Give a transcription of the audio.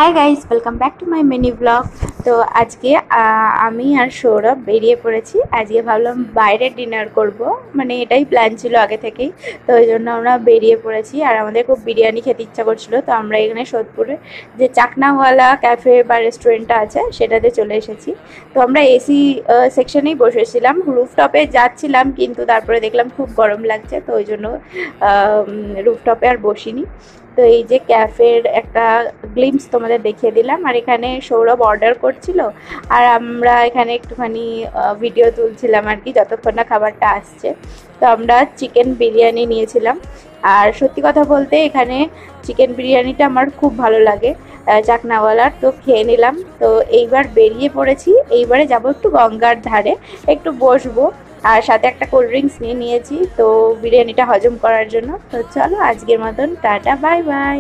Hi guys, welcome back to my mini blog. তো আজকে আমি আর সৌরভ বেরিয়ে পড়েছি। আজকে ভাবলাম বাইরে ডিনার করব, মানে এটাই প্ল্যান ছিল আগে থেকেই। তো ওই জন্য আমরা বেরিয়ে পড়েছি আর আমাদের খুব বিরিয়ানি খেতে ইচ্ছা করছিল। তো আমরা এখানে সোদপুরে যে চাকনাওয়ালা ক্যাফে বা রেস্টুরেন্টটা আছে সেটাতে চলে এসেছি। তো আমরা এসি সেকশনেই বসেছিলাম, রুফটপে যাচ্ছিলাম কিন্তু তারপরে দেখলাম খুব গরম লাগছে, তো ওই জন্য রুফটপে আর বসিনি। তো এই যে ক্যাফের একটা গ্লিমস তোমাদের দেখিয়ে দিলাম, আর এখানে সৌরভ অর্ডার করছিল আর আমরা এখানে একটুখানি ভিডিও তুলছিলাম আর কি, যতক্ষণ না খাবারটা আসছে। তো আমরা চিকেন বিরিয়ানি নিয়েছিলাম, আর সত্যি কথা বলতে এখানে চিকেন বিরিয়ানিটা আমার খুব ভালো লাগে চাকনাওয়ালার। তো খেয়ে নিলাম। তো এইবার বেরিয়ে পড়েছি, এইবারে যাবো একটু গঙ্গার ধারে, একটু বসবো, আর সাথে একটা কোল্ড ড্রিঙ্কস নিয়ে নিয়েছি তো বিরিয়ানিটা হজম করার জন্য। তো চলো আজকের মতন টাটা, বাই বাই।